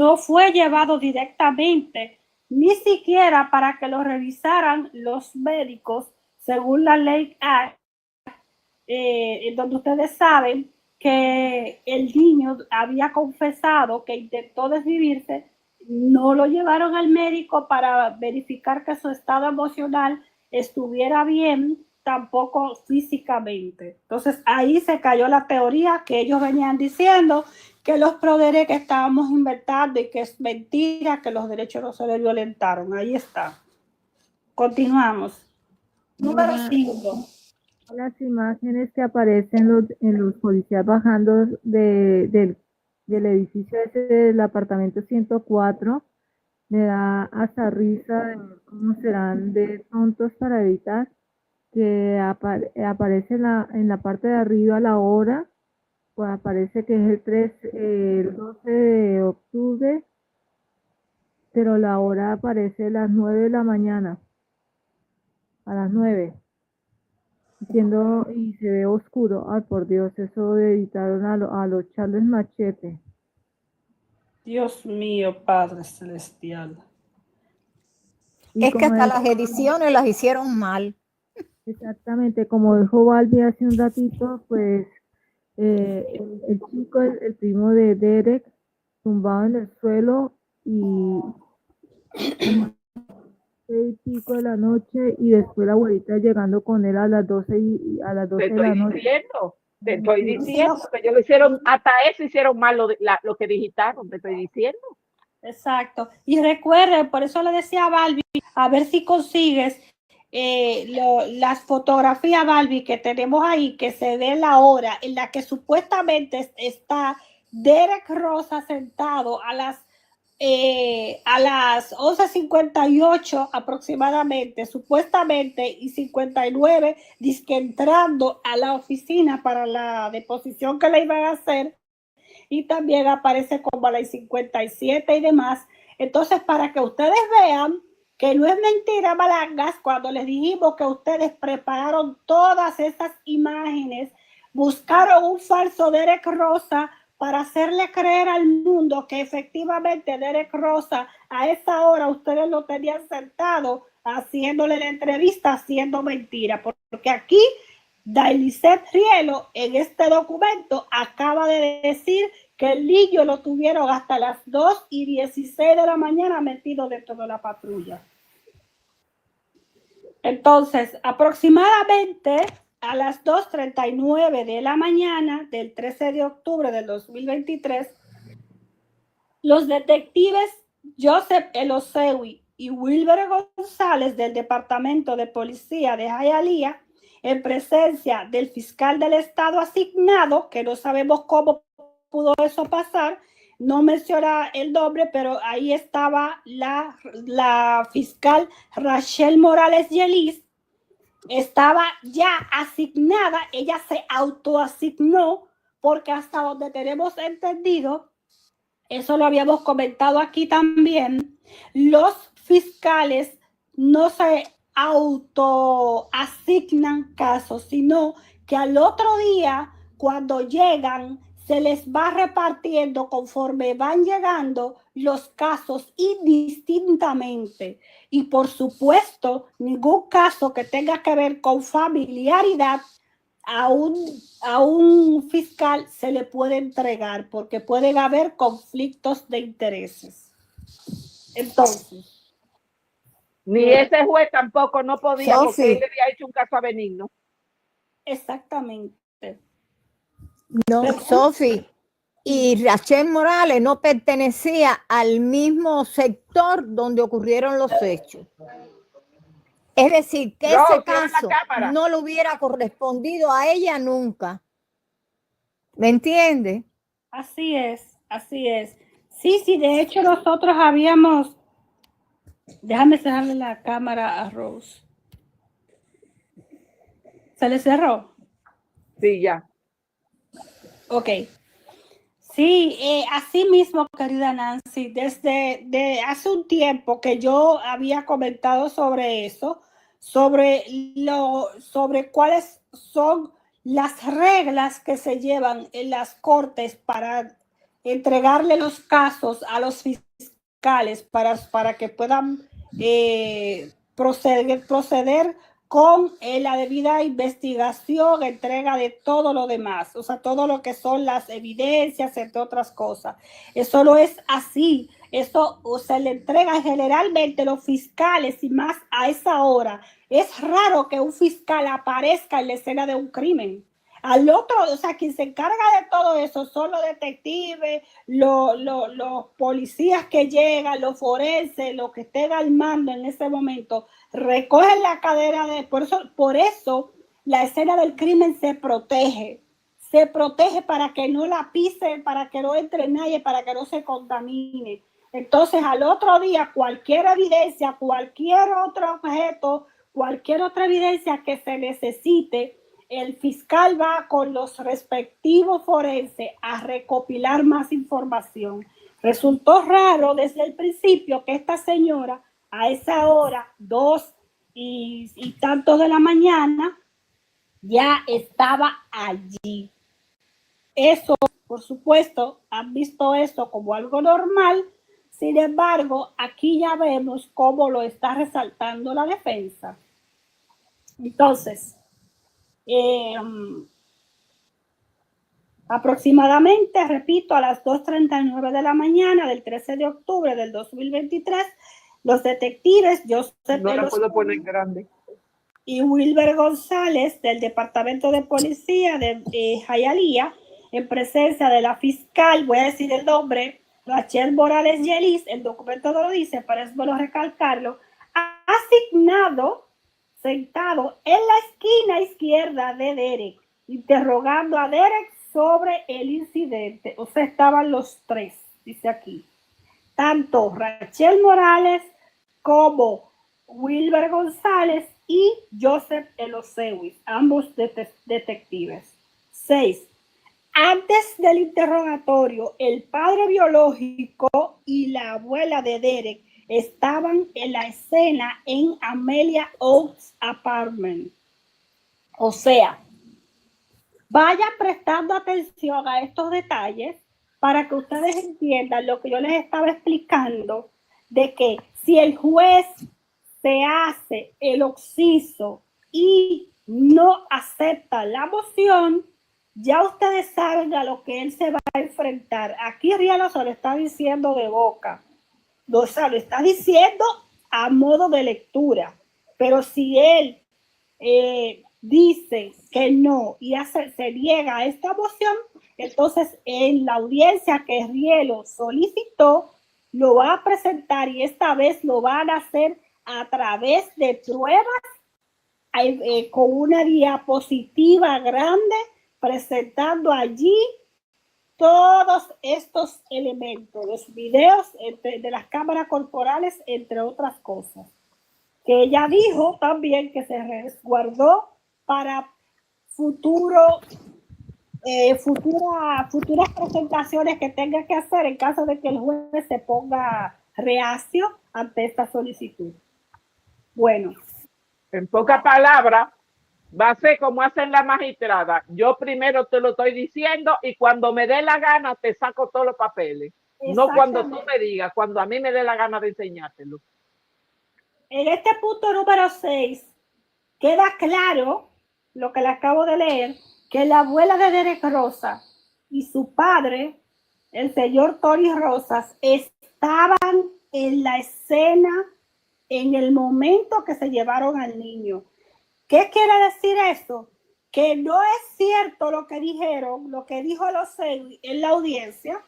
no fue llevado directamente, ni siquiera para que lo revisaran los médicos, según la ley Act, donde ustedes saben que el niño había confesado que intentó desvivirse, no lo llevaron al médico para verificar que su estado emocional estuviera bien, tampoco físicamente. Entonces ahí se cayó la teoría que ellos venían diciendo, que los PRODERECT que estábamos inventando y que es mentira, que los derechos no se les violentaron. Ahí está. Continuamos. Número 5. Las imágenes que aparecen en los policías bajando del edificio ese del apartamento 104, me da hasta risa de cómo serán de tontos para evitar que aparece en la parte de arriba la hora, pues aparece que es el 12 de octubre, pero la hora aparece a las 9 de la mañana, a las 9. Y se ve oscuro. Ay, por Dios, eso editaron a los Charles Machete. Dios mío, Padre Celestial. Es que hasta las ediciones las hicieron mal. Exactamente, como dijo Balbi hace un ratito, pues el chico, el primo de Derek, tumbado en el suelo y 6:00 de la noche, y después la abuelita llegando con él a las 12 de la noche. Te estoy diciendo que ellos lo hicieron, hasta eso hicieron mal lo que digitaron, te estoy diciendo. Exacto. Y recuerden, por eso le decía a Balbi, a ver si consigues las fotografías, Balbi, que tenemos ahí, que se ve la hora en la que supuestamente está Derek Rosa sentado a las 11:58 aproximadamente, supuestamente, y 59, dizque entrando a la oficina para la deposición que le iban a hacer, y también aparece como a las 57 y demás. Entonces, para que ustedes vean que no es mentira, Malangas, cuando les dijimos que ustedes prepararon todas esas imágenes, buscaron un falso Derek Rosa para hacerle creer al mundo que efectivamente Derek Rosa a esa hora ustedes lo tenían sentado haciéndole la entrevista, haciendo mentira, porque aquí Dailicet Rielo en este documento acaba de decir que el niño lo tuvieron hasta las 2:16 de la mañana metido dentro de la patrulla. Entonces, aproximadamente a las 2:39 de la mañana del 13 de octubre del 2023, los detectives Joseph Elosewi y Wilber González del Departamento de Policía de Hialeah, en presencia del fiscal del estado asignado, que no sabemos cómo pudo eso pasar, no menciona el nombre, pero ahí estaba la fiscal Rachel Morales Yelis, estaba ya asignada, ella se autoasignó, porque hasta donde tenemos entendido, eso lo habíamos comentado aquí también, los fiscales no se autoasignan casos, sino que al otro día, cuando llegan, se les va repartiendo conforme van llegando los casos indistintamente. Y por supuesto, ningún caso que tenga que ver con familiaridad a un fiscal se le puede entregar, porque pueden haber conflictos de intereses. Entonces, ni ese juez tampoco no podía, Sophie, porque él le había hecho un caso a Benigno. exactamente. No, Sophie, y Rachel Morales no pertenecía al mismo sector donde ocurrieron los hechos. Es decir, que No, ese tiene la caso cámara. no le hubiera correspondido a ella nunca. ¿Me entiende? Así es, así es. Sí, sí, de hecho nosotros habíamos... Déjame cerrarle la cámara a Rose. ¿Se le cerró? Sí, ya. Ok. Sí, así mismo, querida Nancy, desde hace un tiempo que yo había comentado sobre eso, sobre cuáles son las reglas que se llevan en las cortes para entregarle los casos a los fiscales para que puedan proceder con la debida investigación, entrega de todo lo demás, o sea, todo lo que son las evidencias, entre otras cosas. Eso no es así. Eso se le entrega generalmente a los fiscales y más a esa hora. Es raro que un fiscal aparezca en la escena de un crimen. Al otro, o sea, quien se encarga de todo eso son los detectives, los policías que llegan, los forenses, los que estén al mando en ese momento, recogen la cadera de... Por eso la escena del crimen se protege para que no la pisen, para que no entre nadie, para que no se contamine. Entonces, al otro día, cualquier evidencia, cualquier otro objeto, cualquier otra evidencia que se necesite, el fiscal va con los respectivos forenses a recopilar más información. Resultó raro desde el principio que esta señora a esa hora, 2 y tanto de la mañana, ya estaba allí. Eso, por supuesto, han visto eso como algo normal. Sin embargo, aquí ya vemos cómo lo está resaltando la defensa. Entonces, aproximadamente, repito, a las 2:39 de la mañana del 13 de octubre del 2023, los detectives Joseph No la puedo poner grande. Y Wilber González del Departamento de Policía de Hialeah, en presencia de la fiscal, voy a decir el nombre, Rachel Morales Yelis, el documento no lo dice, pero es bueno recalcarlo, ha asignado, sentado en la esquina izquierda de Derek, interrogando a Derek sobre el incidente. O sea, estaban los tres, dice aquí. Tanto Rachel Morales como Wilber González y Joseph Elosewis, ambos detectives. 6. Antes del interrogatorio, el padre biológico y la abuela de Derek estaban en la escena en Amelia Oaks Apartment. O sea, vayan prestando atención a estos detalles para que ustedes entiendan lo que yo les estaba explicando, de que si el juez se hace el occiso y no acepta la moción, ya ustedes saben a lo que él se va a enfrentar. Aquí Rialo se lo está diciendo de boca, o sea, lo está diciendo a modo de lectura, pero si él dice que no y se niega a esta moción, entonces en la audiencia que Rielo solicitó, lo va a presentar y esta vez lo van a hacer a través de pruebas con una diapositiva grande presentando allí todos estos elementos, los videos de las cámaras corporales, entre otras cosas, que ella dijo también que se resguardó para futuras presentaciones que tenga que hacer en caso de que el juez se ponga reacio ante esta solicitud. Bueno. En pocas palabras, va a ser como hacen la magistrada. Yo primero te lo estoy diciendo y cuando me dé la gana te saco todos los papeles. No cuando tú me digas, cuando a mí me dé la gana de enseñártelo. En este punto número 6 queda claro lo que le acabo de leer, que la abuela de Derek Rosa y su padre, el señor Tony Rosas, estaban en la escena en el momento que se llevaron al niño. ¿Qué quiere decir eso? Que no es cierto lo que dijeron, lo que dijo Elosewis en la audiencia,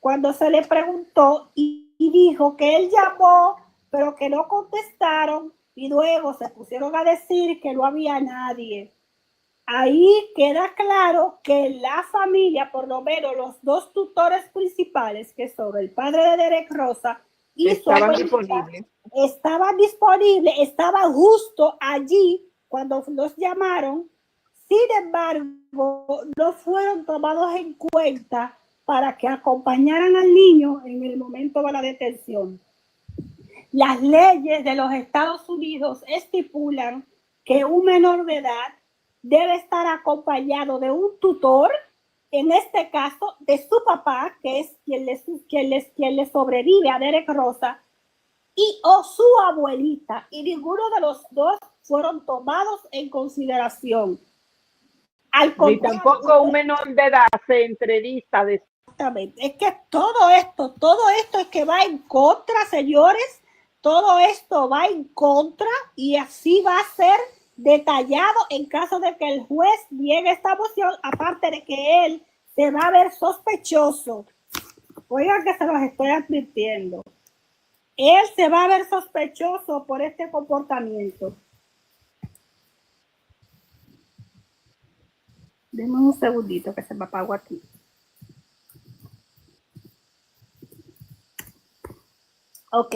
cuando se le preguntó y dijo que él llamó, pero que no contestaron, y luego se pusieron a decir que no había nadie. Ahí queda claro que la familia, por lo menos los dos tutores principales, que son el padre de Derek Rosa y estaban disponibles, estaban justo allí cuando los llamaron. Sin embargo, no fueron tomados en cuenta para que acompañaran al niño en el momento de la detención. Las leyes de los Estados Unidos estipulan que un menor de edad debe estar acompañado de un tutor en este caso, de su papá, que es quien le sobrevive a Derek Rosa, y o su abuelita, y ninguno de los dos fueron tomados en consideración. Al Ni contrario, tampoco un menor de edad se entrevista de... Exactamente. Es que todo esto es que va en contra, señores, todo esto va en contra y así va a ser detallado en caso de que el juez niegue esta moción, aparte de que él se va a ver sospechoso. Oigan que se los estoy advirtiendo. Él se va a ver sospechoso por este comportamiento. Denme un segundito que se me apagó aquí. Ok.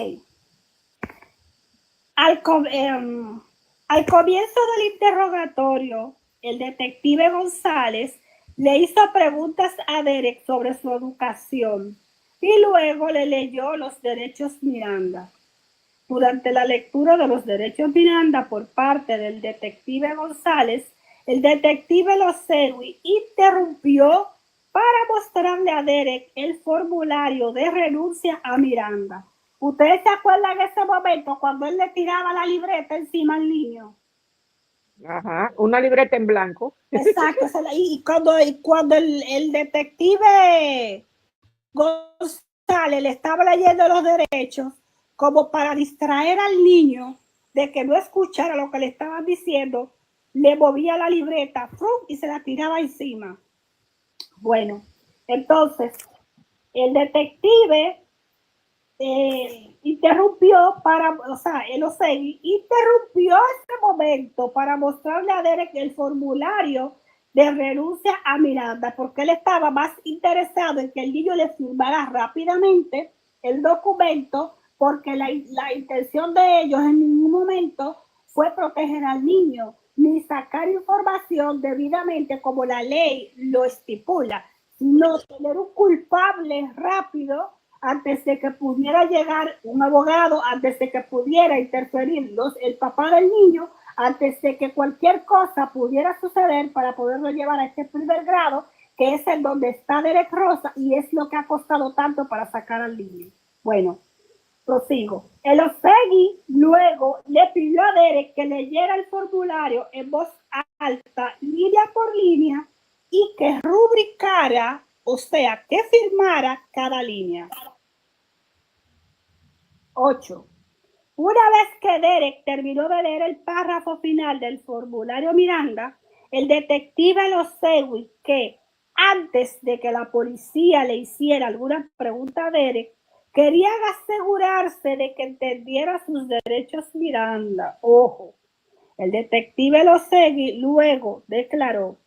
Al comienzo del interrogatorio, el detective González le hizo preguntas a Derek sobre su educación y luego le leyó los derechos Miranda. Durante la lectura de los derechos Miranda por parte del detective González, el detective Losegui interrumpió para mostrarle a Derek el formulario de renuncia a Miranda. ¿Ustedes se acuerdan en ese momento cuando él le tiraba la libreta encima al niño? Ajá, una libreta en blanco. Exacto. Y cuando el detective González le estaba leyendo los derechos, como para distraer al niño de que no escuchara lo que le estaban diciendo, le movía la libreta y se la tiraba encima. Bueno, entonces el detective interrumpió interrumpió este momento para mostrarle a Derek el formulario de renuncia a Miranda, porque él estaba más interesado en que el niño le firmara rápidamente el documento, porque la intención de ellos en ningún momento fue proteger al niño, ni sacar información debidamente como la ley lo estipula, sino tener un culpable rápido antes de que pudiera llegar un abogado, antes de que pudiera interferir el papá del niño, antes de que cualquier cosa pudiera suceder para poderlo llevar a este primer grado, que es el donde está Derek Rosa y es lo que ha costado tanto para sacar al niño. Bueno, prosigo. El Osegui luego le pidió a Derek que leyera el formulario en voz alta, línea por línea, y que rubricara, o sea, que firmara cada línea. 8. Una vez que Derek terminó de leer el párrafo final del formulario Miranda, el detective Losegui, que antes de que la policía le hiciera alguna pregunta a Derek, quería asegurarse de que entendiera sus derechos Miranda. Ojo, el detective Losegui luego declaró: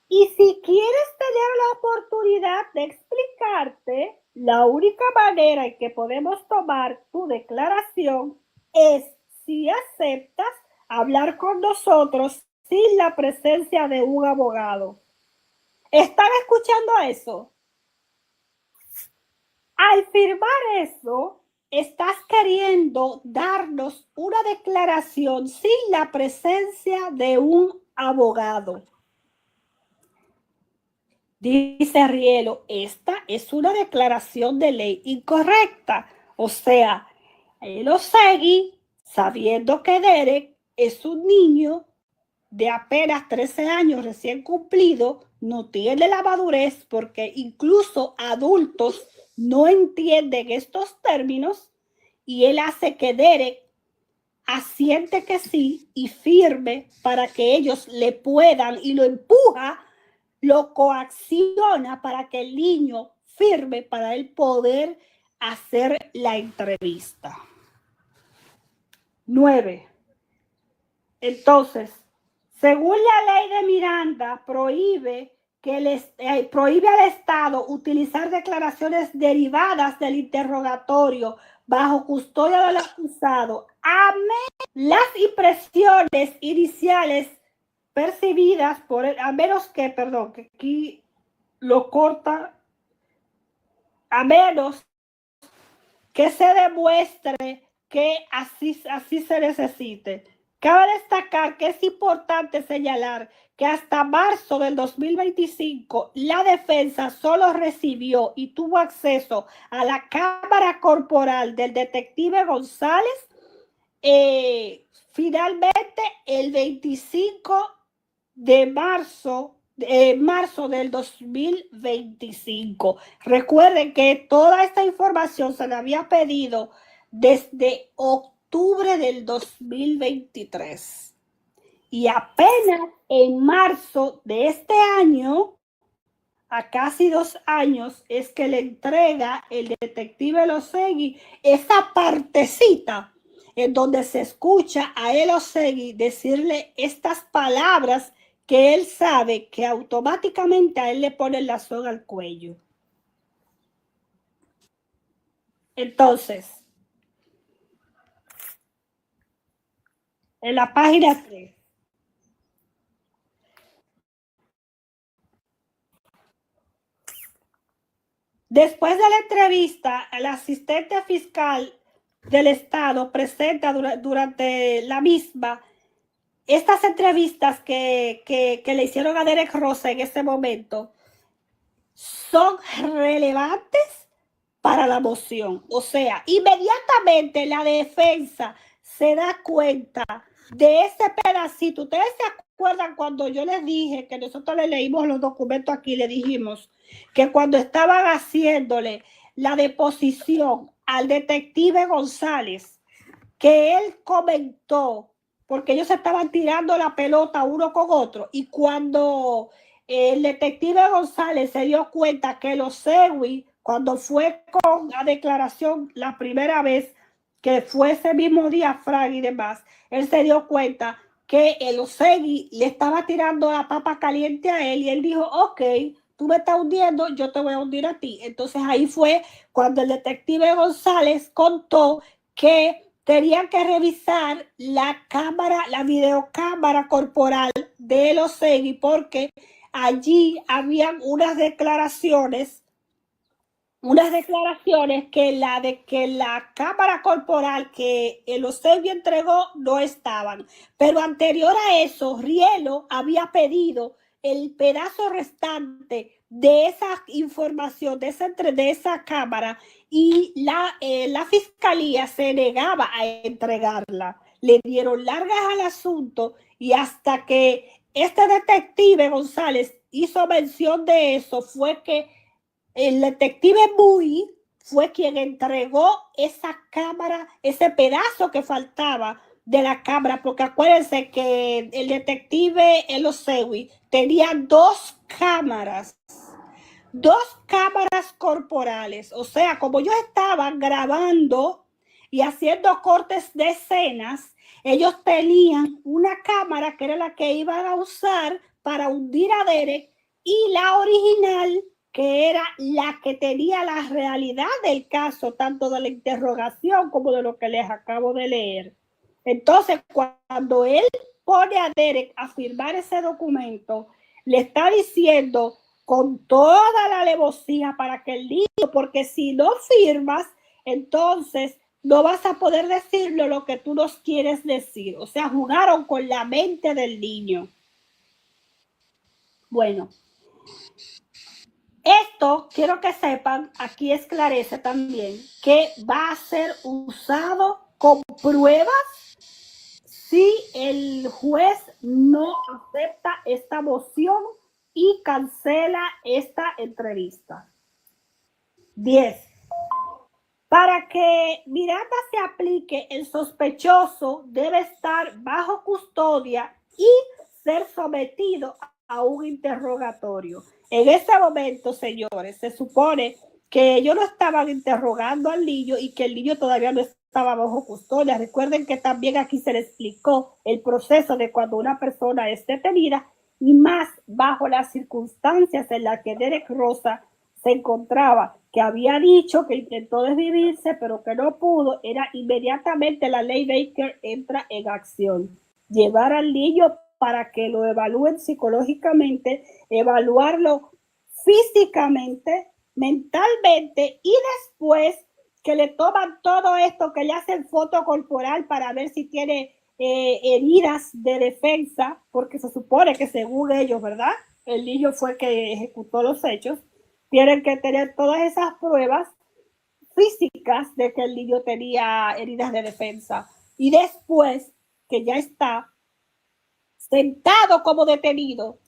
y si quieres tener la oportunidad de explicarte, la única manera en que podemos tomar tu declaración es si aceptas hablar con nosotros sin la presencia de un abogado. ¿Están escuchando eso? Al firmar eso, estás queriendo darnos una declaración sin la presencia de un abogado. Dice Rielo, esta es una declaración de ley incorrecta. O sea, él lo seguí sabiendo que Derek es un niño de apenas 13 años recién cumplido, no tiene la madurez porque incluso adultos no entienden estos términos y él hace que Derek asiente que sí y firme para que ellos le puedan y lo empuja, lo coacciona para que el niño firme para él poder hacer la entrevista. 9. Entonces, según la ley de Miranda, prohíbe al Estado utilizar declaraciones derivadas del interrogatorio bajo custodia del acusado, a las impresiones iniciales percibidas por él, a menos que aquí lo corta, a menos que se demuestre que así se necesite. Cabe destacar que es importante señalar que hasta marzo del 2025 la defensa solo recibió y tuvo acceso a la cámara corporal del detective González finalmente el 25 de marzo del 2025. Recuerden que toda esta información se le había pedido desde octubre del 2023 y apenas en marzo de este año, a casi 2 años, es que le entrega el detective Elosegui esa partecita en donde se escucha a Elosegui decirle estas palabras que él sabe que automáticamente a él le ponen la soga al cuello. Entonces, en la página 3. Después de la entrevista, el asistente fiscal del Estado presenta durante la misma estas entrevistas que le hicieron a Derek Rosa en ese momento son relevantes para la moción. O sea, inmediatamente la defensa se da cuenta de ese pedacito. Ustedes se acuerdan cuando yo les dije que nosotros le leímos los documentos aquí, le dijimos que cuando estaban haciéndole la deposición al detective González, que él comentó, porque ellos estaban tirando la pelota uno con otro, y cuando el detective González se dio cuenta que Elosegui, cuando fue con la declaración la primera vez, que fue ese mismo día, Frank y demás, él se dio cuenta que Elosegui le estaba tirando la papa caliente a él, y él dijo, ok, tú me estás hundiendo, yo te voy a hundir a ti. Entonces ahí fue cuando el detective González contó que tenían que revisar la cámara, la videocámara corporal de Elosegui, porque allí habían unas declaraciones que la cámara corporal que Elosegui entregó no estaban. Pero anterior a eso, Rielo había pedido el pedazo restante de esa información, de esa cámara, y la fiscalía se negaba a entregarla. Le dieron largas al asunto, y hasta que este detective González hizo mención de eso, fue que el detective Muy fue quien entregó esa cámara, ese pedazo que faltaba de la cámara, porque acuérdense que el detective Elosegui tenía dos cámaras corporales. O sea, como ellos estaban grabando y haciendo cortes de escenas, ellos tenían una cámara que era la que iban a usar para hundir a Derek, y la original, que era la que tenía la realidad del caso, tanto de la interrogación como de lo que les acabo de leer. Entonces, cuando él pone a Derek a firmar ese documento, le está diciendo con toda la alevosía para que el niño, porque si no firmas, entonces no vas a poder decirle lo que tú nos quieres decir. O sea, jugaron con la mente del niño. Bueno, esto quiero que sepan, aquí esclarece también que va a ser usado con pruebas si el juez no acepta esta moción y cancela esta entrevista. 10. Para que Miranda se aplique, el sospechoso debe estar bajo custodia y ser sometido a un interrogatorio. En ese momento, señores, se supone que ellos no estaban interrogando al niño y que el niño todavía no estaba bajo custodia. Recuerden que también aquí se le explicó el proceso de cuando una persona es detenida, y más bajo las circunstancias en las que Derek Rosa se encontraba, que había dicho que intentó desvivirse, pero que no pudo. Era inmediatamente la ley Baker entra en acción. Llevar al niño para que lo evalúen psicológicamente, evaluarlo físicamente, mentalmente, y después que le toman todo esto, que le hacen foto corporal para ver si tiene heridas de defensa, porque se supone que según ellos, ¿verdad? El niño fue que ejecutó los hechos. Tienen que tener todas esas pruebas físicas de que el niño tenía heridas de defensa. Y después que ya está sentado como detenido,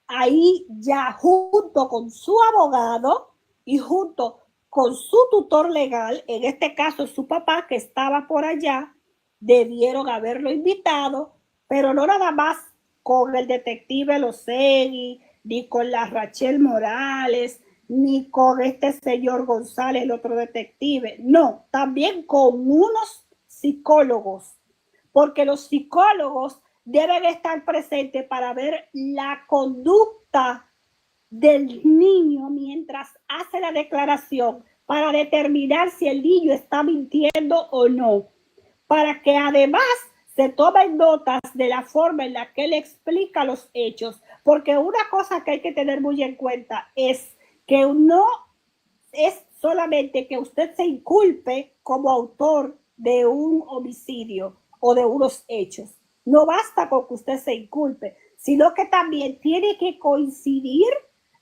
ahí ya junto con su abogado y junto con su tutor legal, en este caso su papá que estaba por allá, debieron haberlo invitado, pero no nada más con el detective Losegui, ni con la Rachel Morales, ni con este señor González, el otro detective, no, también con unos psicólogos, porque los psicólogos deben estar presentes para ver la conducta del niño mientras hace la declaración, para determinar si el niño está mintiendo o no, para que además se tomen notas de la forma en la que él explica los hechos, porque una cosa que hay que tener muy en cuenta es que no es solamente que usted se inculpe como autor de un homicidio o de unos hechos. No basta con que usted se inculpe, sino que también tiene que coincidir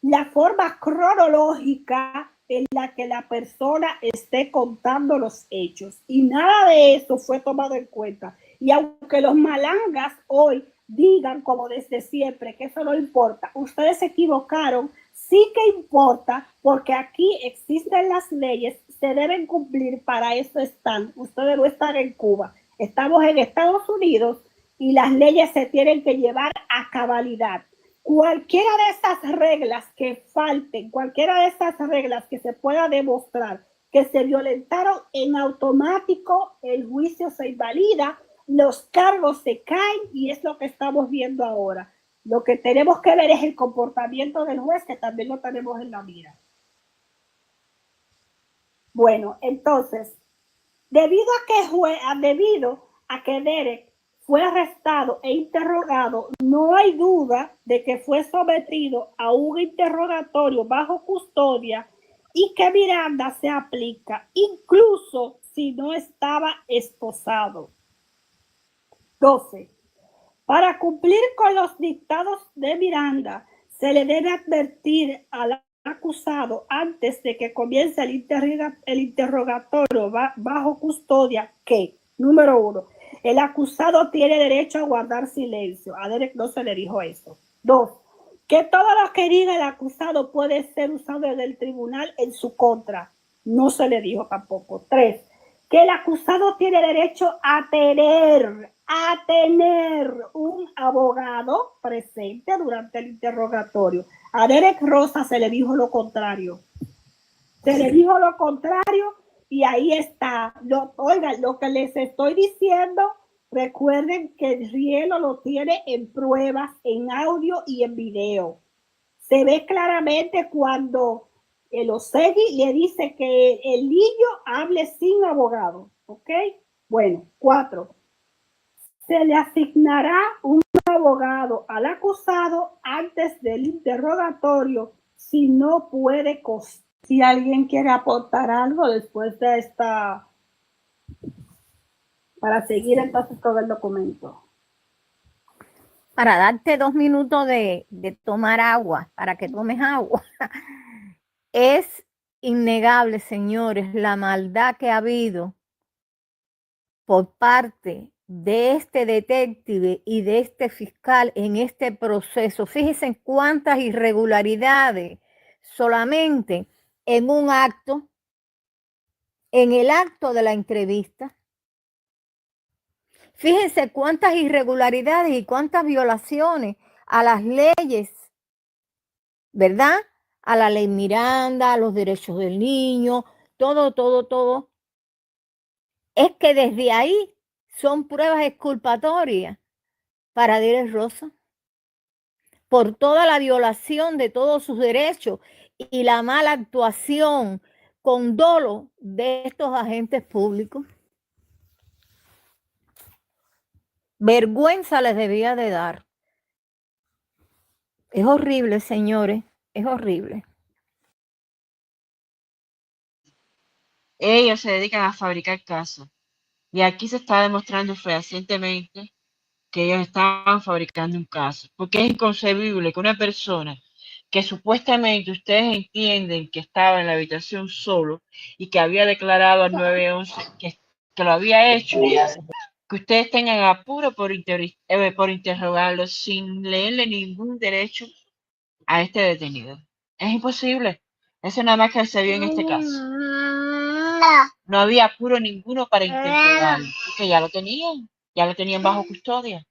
la forma cronológica en la que la persona esté contando los hechos. Y nada de eso fue tomado en cuenta. Y aunque los malangas hoy digan, como desde siempre, que eso no importa, ustedes se equivocaron, sí que importa, porque aquí existen las leyes, se deben cumplir, para eso están. Ustedes no están en Cuba, estamos en Estados Unidos y las leyes se tienen que llevar a cabalidad. Cualquiera de esas reglas que falten, cualquiera de esas reglas que se pueda demostrar que se violentaron, en automático el juicio se invalida, los cargos se caen y es lo que estamos viendo ahora. Lo que tenemos que ver es el comportamiento del juez, que también lo tenemos en la mira. Bueno, entonces, debido a que Derek fue arrestado e interrogado, no hay duda de que fue sometido a un interrogatorio bajo custodia y que Miranda se aplica, incluso si no estaba esposado. 12. Para cumplir con los dictados de Miranda, se le debe advertir al acusado antes de que comience el interrogatorio bajo custodia que, número 1, el acusado tiene derecho a guardar silencio. A Derek no se le dijo eso. 2, que todo lo que diga el acusado puede ser usado en el tribunal en su contra. No se le dijo tampoco. 3, que el acusado tiene derecho a tener un abogado presente durante el interrogatorio. A Derek Rosa se le dijo lo contrario. Se le dijo lo contrario y ahí está. Oigan, lo que les estoy diciendo, recuerden que el Rielo lo tiene en pruebas, en audio y en video. Se ve claramente cuando el Osegui le dice que el niño hable sin abogado. ¿Ok? Bueno, 4. Se le asignará un abogado al acusado antes del interrogatorio si no puede costear. Si alguien quiere aportar algo después de esta, para seguir entonces con el documento. Para darte 2 minutos de tomar agua, para que tomes agua. Es innegable, señores, la maldad que ha habido por parte de este detective y de este fiscal en este proceso. Fíjense en cuántas irregularidades solamente en un acto, en el acto de la entrevista. Fíjense cuántas irregularidades y cuántas violaciones a las leyes, ¿verdad? A la ley Miranda, a los derechos del niño, todo. Es que desde ahí son pruebas exculpatorias para Derek Rosa por toda la violación de todos sus derechos y la mala actuación con dolo de estos agentes públicos. Vergüenza les debía de dar. Es horrible, señores, es horrible. Ellos se dedican a fabricar casos. Y aquí se está demostrando fehacientemente que ellos estaban fabricando un caso, porque es inconcebible que una persona que supuestamente ustedes entienden que estaba en la habitación solo y que había declarado al 911 que lo había hecho, que ustedes tengan apuro por interrogarlo sin leerle ningún derecho a este detenido. Es imposible. Eso nada más que se vio en este caso. No había apuro ninguno para interrogarlo, porque ya lo tenían bajo custodia.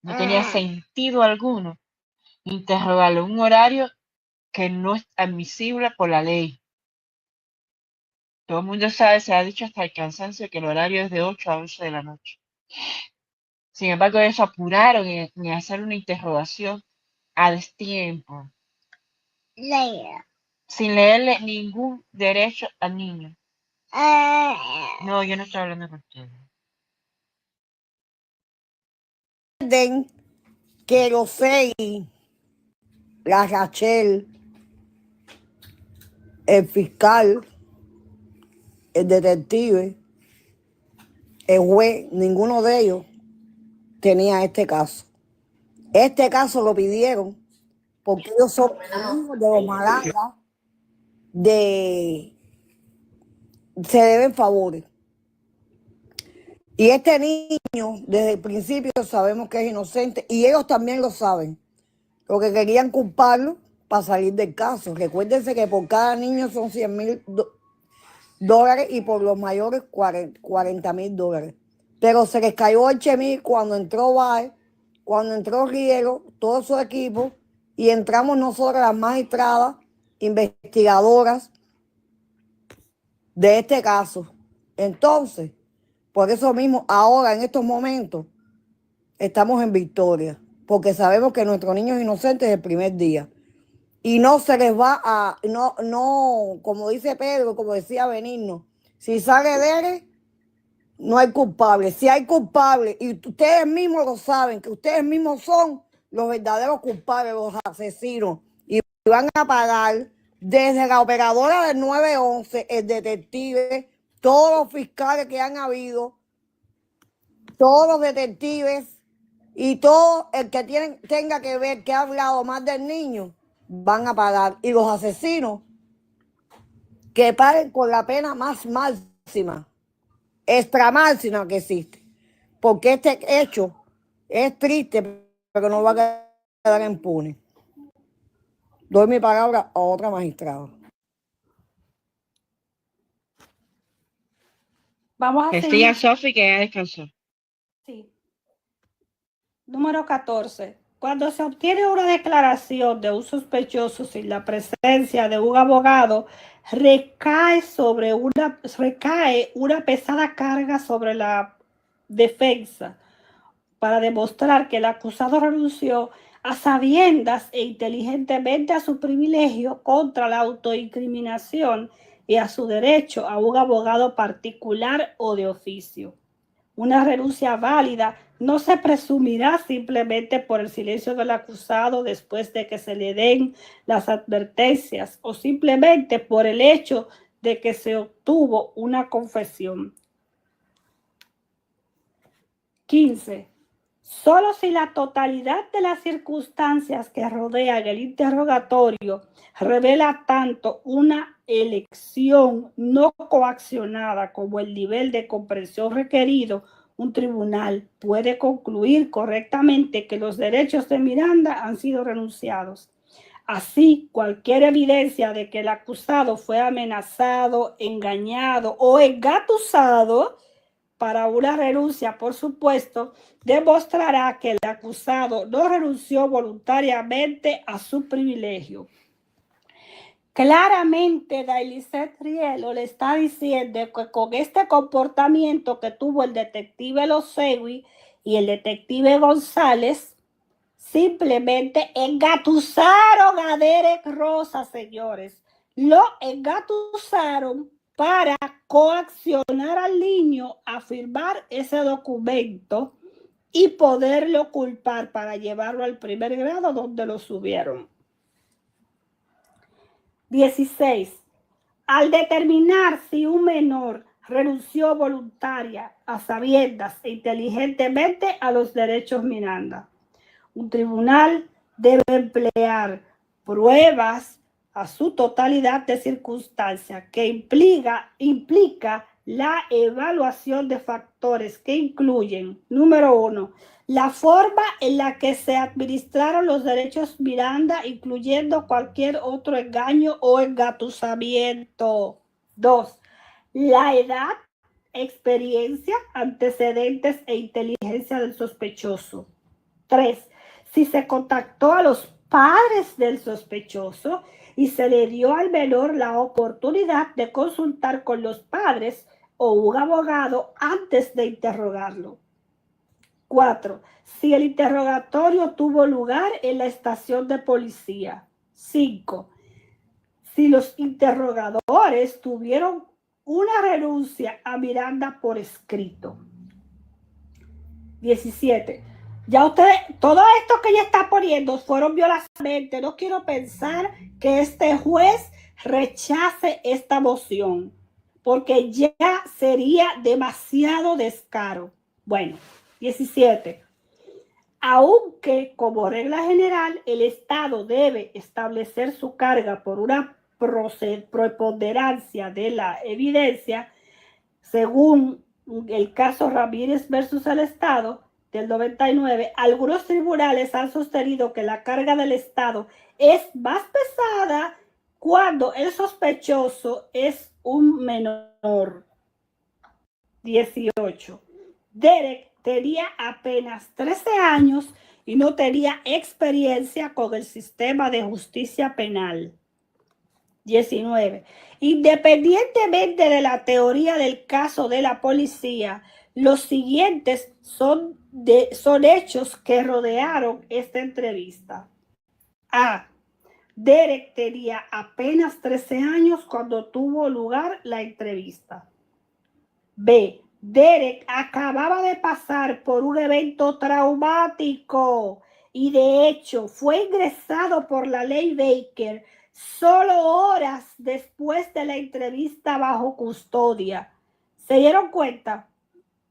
No tenía sentido alguno interrogarlo en un horario que no es admisible por la ley. Todo el mundo sabe, se ha dicho hasta el cansancio que el horario es de 8 a 11 de la noche. Sin embargo, ellos apuraron en hacer una interrogación a destiempo, sin leerle ningún derecho al niño. No, yo no estoy hablando con ustedes. Que los 6, la Rachel, el fiscal, el detective, el juez, ninguno de ellos tenía este caso. Este caso lo pidieron porque ellos son amigos de los Malanga, se deben favores. Y este niño, desde el principio sabemos que es inocente y ellos también lo saben. Lo que querían culparlo para salir del caso. Recuérdense que por cada niño son $100,000 y por los mayores $40,000. Pero se les cayó el chemil cuando entró Baez, cuando entró Riego, todo su equipo, y entramos nosotros las magistradas, investigadoras de este caso. Entonces, por eso mismo, ahora en estos momentos, estamos en victoria, porque sabemos que nuestros niños inocentes es el primer día. Y no se les va a, no, como dice Pedro, como decía Benigno, si sale de él, no hay culpable. Si hay culpable, y ustedes mismos lo saben, que ustedes mismos son los verdaderos culpables, los asesinos, y van a pagar desde la operadora del 911, el detective, todos los fiscales que han habido, todos los detectives y todo el que tenga que ver, que ha hablado más del niño, van a pagar. Y los asesinos que paguen con la pena más máxima, extra máxima que existe. Porque este hecho es triste, pero no va a quedar impune. Doy mi palabra a otra magistrada. Vamos a Que seguir. siga Sofi, que ya descansó. Sí. Número 14. Cuando se obtiene una declaración de un sospechoso sin la presencia de un abogado, recae una pesada carga sobre la defensa para demostrar que el acusado renunció a sabiendas e inteligentemente a su privilegio contra la autoincriminación y a su derecho a un abogado particular o de oficio. Una renuncia válida no se presumirá simplemente por el silencio del acusado después de que se le den las advertencias o simplemente por el hecho de que se obtuvo una confesión. 15. Solo si la totalidad de las circunstancias que rodean el interrogatorio revela tanto una elección no coaccionada como el nivel de comprensión requerido, un tribunal puede concluir correctamente que los derechos de Miranda han sido renunciados. Así, cualquier evidencia de que el acusado fue amenazado, engañado o engatusado para una renuncia, por supuesto, demostrará que el acusado no renunció voluntariamente a su privilegio. Claramente, Dailicet Rielo le está diciendo que con este comportamiento que tuvo el detective Losegui y el detective González, simplemente engatusaron a Derek Rosa, señores. Lo engatusaron para coaccionar al niño a firmar ese documento y poderlo culpar para llevarlo al primer grado donde lo subieron. 16. Al determinar si un menor renunció voluntaria, a sabiendas e inteligentemente a los derechos Miranda. Un tribunal debe emplear pruebas a su totalidad de circunstancias que implica la evaluación de factores que incluyen, número 1, la forma en la que se administraron los derechos Miranda, incluyendo cualquier otro engaño o engatusamiento. 2, la edad, experiencia, antecedentes e inteligencia del sospechoso. 3, si se contactó a los padres del sospechoso y se le dio al menor la oportunidad de consultar con los padres o un abogado antes de interrogarlo. 4, si el interrogatorio tuvo lugar en la estación de policía. 5, si los interrogadores tuvieron una renuncia a Miranda por escrito. 17. Ya ustedes, todo esto que ella está poniendo fueron violaciones. No quiero pensar que este juez rechace esta moción, porque ya sería demasiado descaro. Bueno, 17. Aunque como regla general el Estado debe establecer su carga por una preponderancia de la evidencia, según el caso Ramírez versus el Estado del 99, algunos tribunales han sostenido que la carga del Estado es más pesada cuando el sospechoso es un menor. 18. Derek tenía apenas 13 años y no tenía experiencia con el sistema de justicia penal. 19. Independientemente de la teoría del caso de la policía, los siguientes son hechos que rodearon esta entrevista. A. Derek tenía apenas 13 años cuando tuvo lugar la entrevista. B. Derek acababa de pasar por un evento traumático y de hecho fue ingresado por la ley Baker solo horas después de la entrevista bajo custodia. ¿Se dieron cuenta?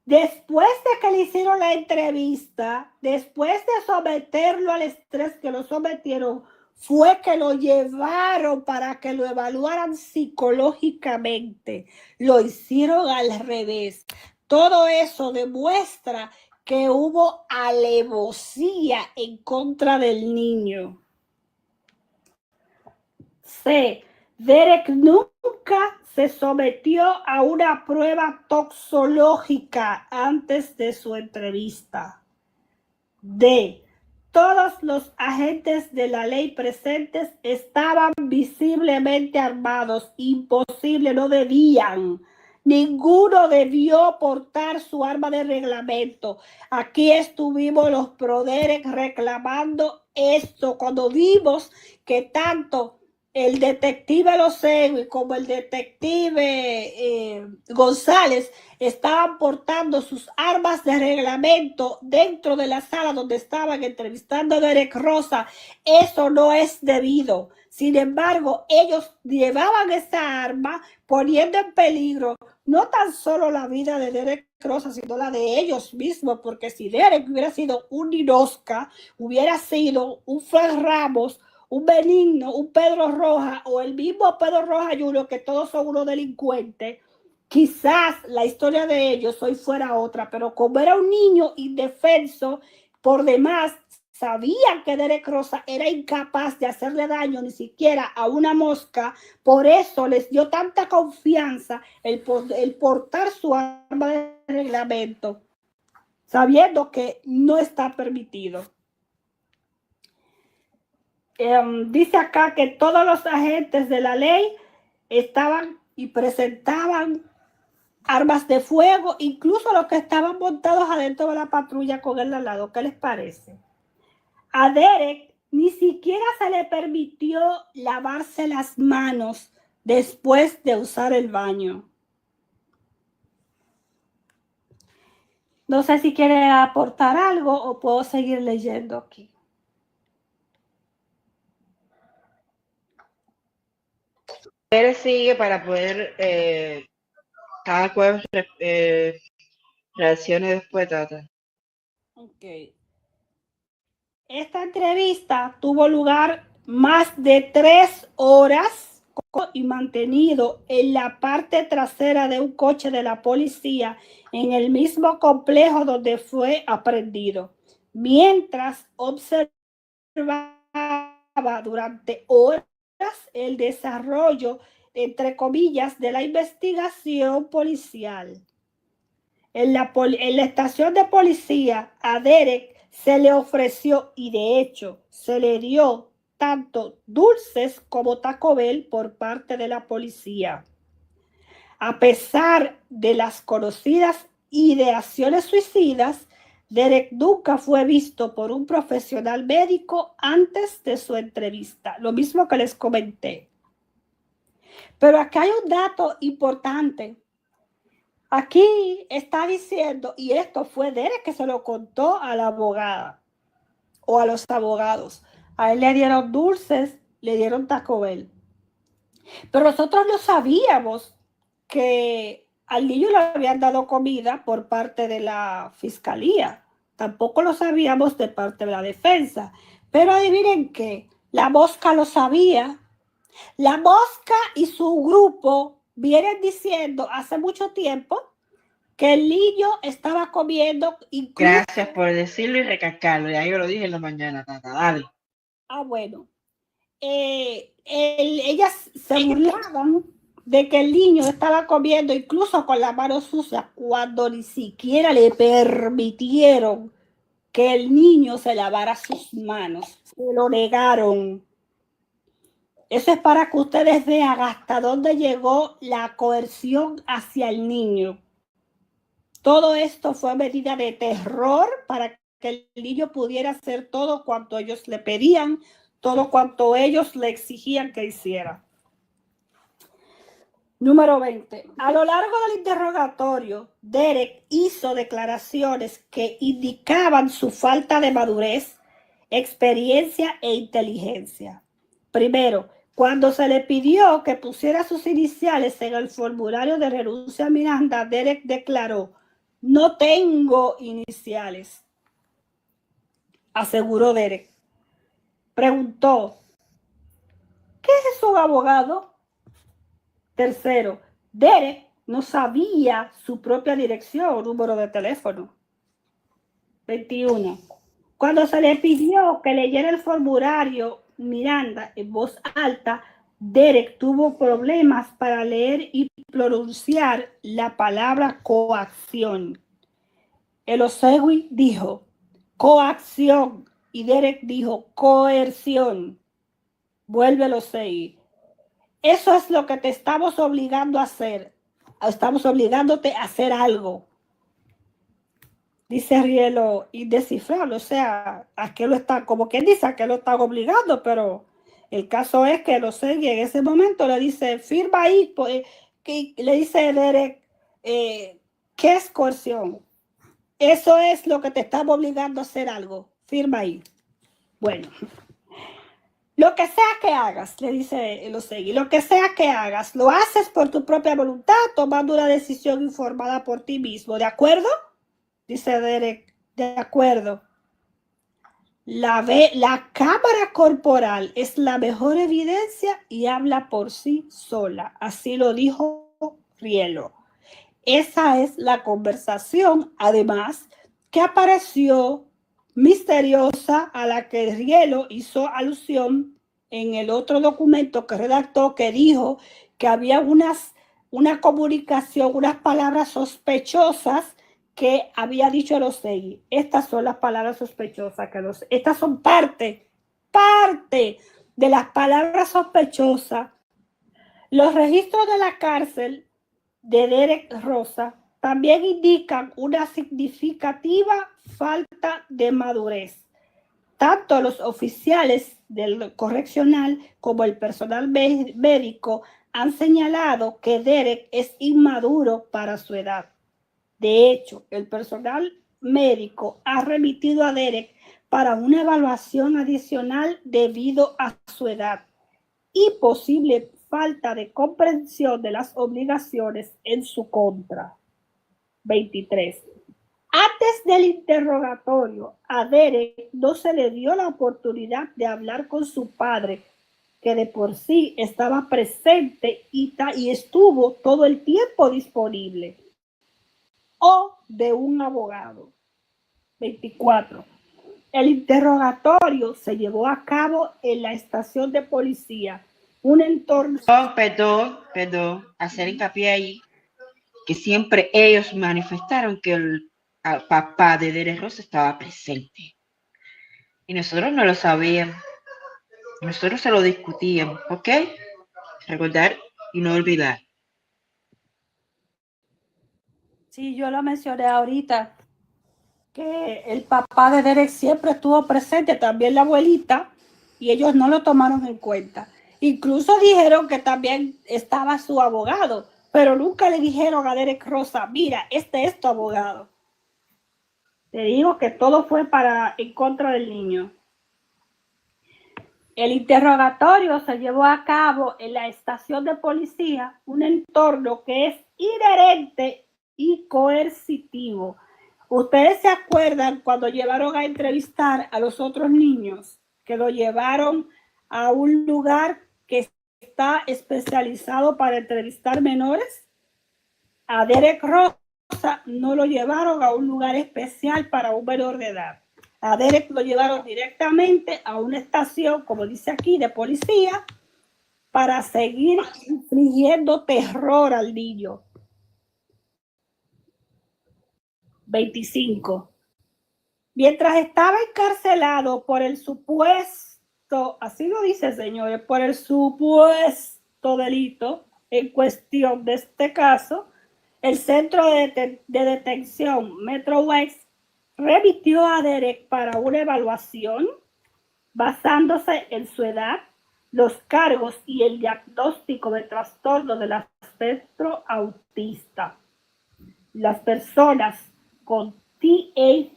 Después de que le hicieron la entrevista, después de someterlo al estrés que lo sometieron, fue que lo llevaron para que lo evaluaran psicológicamente. Lo hicieron al revés. Todo eso demuestra que hubo alevosía en contra del niño. C. Derek nunca se sometió a una prueba toxológica antes de su entrevista. D. Todos los agentes de la ley presentes estaban visiblemente armados. Imposible, no debían. Ninguno debió portar su arma de reglamento. Aquí estuvimos los pro Derek reclamando esto cuando vimos que tanto el detective Losegui como el detective González estaban portando sus armas de reglamento dentro de la sala donde estaban entrevistando a Derek Rosa. Eso no es debido. Sin embargo, ellos llevaban esa arma poniendo en peligro no tan solo la vida de Derek Rosa, sino la de ellos mismos, porque si Derek hubiera sido un Ninosca, hubiera sido un Frank Ramos, un Benigno, un Pedro Roja o el mismo Pedro Roja Jr., que todos son unos delincuentes, quizás la historia de ellos hoy fuera otra, pero como era un niño indefenso, por demás, sabían que Derek Rosa era incapaz de hacerle daño ni siquiera a una mosca, por eso les dio tanta confianza el portar su arma de reglamento, sabiendo que no está permitido. Dice acá que todos los agentes de la ley estaban y presentaban armas de fuego, incluso los que estaban montados adentro de la patrulla con él al lado. ¿Qué les parece? A Derek ni siquiera se le permitió lavarse las manos después de usar el baño. No sé si quiere aportar algo o puedo seguir leyendo aquí. Él sigue para poder Cada jueves reaccione después, Tata. Ok. Esta entrevista tuvo lugar más de 3 horas y mantenido en la parte trasera de un coche de la policía en el mismo complejo donde fue aprehendido, mientras observaba durante horas el desarrollo, entre comillas, de la investigación policial. En la estación de policía a Derek se le ofreció y de hecho se le dio tanto dulces como Taco Bell por parte de la policía. A pesar de las conocidas ideaciones suicidas, Derek nunca fue visto por un profesional médico antes de su entrevista, lo mismo que les comenté. Pero acá hay un dato importante. Aquí está diciendo, y esto fue Derek que se lo contó a la abogada o a los abogados. A él le dieron dulces, le dieron Taco Bell. Pero nosotros no sabíamos que al niño le habían dado comida por parte de la fiscalía. Tampoco lo sabíamos de parte de la defensa. Pero adivinen qué, la mosca lo sabía. La mosca y su grupo vienen diciendo hace mucho tiempo que el niño estaba comiendo. Gracias por decirlo y recalcarlo. Ya yo lo dije en la mañana, Tata. Dale. Ah, bueno. Ellas se burlaban de que el niño estaba comiendo incluso con las manos sucias cuando ni siquiera le permitieron que el niño se lavara sus manos. Se lo negaron. Eso es para que ustedes vean hasta dónde llegó la coerción hacia el niño. Todo esto fue medida de terror para que el niño pudiera hacer todo cuanto ellos le pedían, todo cuanto ellos le exigían que hiciera. Número 20. A lo largo del interrogatorio, Derek hizo declaraciones que indicaban su falta de madurez, experiencia e inteligencia. Primero, cuando se le pidió que pusiera sus iniciales en el formulario de renuncia a Miranda, Derek declaró: "No tengo iniciales", aseguró Derek. Preguntó: ¿qué es un abogado? Tercero, Derek no sabía su propia dirección o número de teléfono. 21. Cuando se le pidió que leyera el formulario Miranda en voz alta, Derek tuvo problemas para leer y pronunciar la palabra coacción. El Osegui dijo coacción y Derek dijo coerción. Vuélvelo a seguir. Eso es lo que te estamos obligando a hacer. Estamos obligándote a hacer algo. Dice Rielo indescifrable. O sea, ¿a qué lo está? Como quien dice, ¿a qué lo están obligando? Pero el caso es que lo sigue en ese momento. Le dice, firma ahí. Pues, le dice Derek, ¿qué es coerción? Eso es lo que te estamos obligando a hacer algo. Firma ahí. Bueno. Lo que sea que hagas, le dice Osegui, lo que sea que hagas, lo haces por tu propia voluntad, tomando una decisión informada por ti mismo. ¿De acuerdo? Dice Derek, de acuerdo. La cámara corporal es la mejor evidencia y habla por sí sola. Así lo dijo Rielo. Esa es la conversación, además, que apareció misteriosa a la que Rielo hizo alusión en el otro documento que redactó, que dijo que había una comunicación, unas palabras sospechosas que había dicho el Osegui. Estas son las palabras sospechosas. Estas son parte de las palabras sospechosas. Los registros de la cárcel de Derek Rosa también indican una significativa falta de madurez. Tanto los oficiales del correccional como el personal médico han señalado que Derek es inmaduro para su edad. De hecho, el personal médico ha remitido a Derek para una evaluación adicional debido a su edad y posible falta de comprensión de las obligaciones en su contra. 23. Antes del interrogatorio, a Derek no se le dio la oportunidad de hablar con su padre, que de por sí estaba presente y estuvo todo el tiempo disponible, o de un abogado. 24. El interrogatorio se llevó a cabo en la estación de policía, un entorno... Perdón, hacer hincapié ahí, que siempre ellos manifestaron que el papá de Derek Rosa estaba presente. Y nosotros no lo sabíamos. Nosotros se lo discutíamos, ¿ok? Recordar y no olvidar. Sí, yo lo mencioné ahorita, que el papá de Derek siempre estuvo presente, también la abuelita, y ellos no lo tomaron en cuenta. Incluso dijeron que también estaba su abogado, pero nunca le dijeron a Derek Rosa, mira, este es tu abogado. Te digo que todo fue en contra del niño. El interrogatorio se llevó a cabo en la estación de policía, un entorno que es inherente y coercitivo. ¿Ustedes se acuerdan cuando llevaron a entrevistar a los otros niños, que lo llevaron a un lugar que está especializado para entrevistar menores? A Derek Rosa no lo llevaron a un lugar especial para un menor de edad. A Derek lo llevaron directamente a una estación, como dice aquí, de policía, para seguir infligiendo terror al niño. 25. Mientras estaba encarcelado por el supuesto, así lo dice, señores, por el supuesto delito en cuestión de este caso, el centro de detención Metro West remitió a Derek para una evaluación basándose en su edad, los cargos y el diagnóstico de trastorno del espectro autista. Las personas con TAE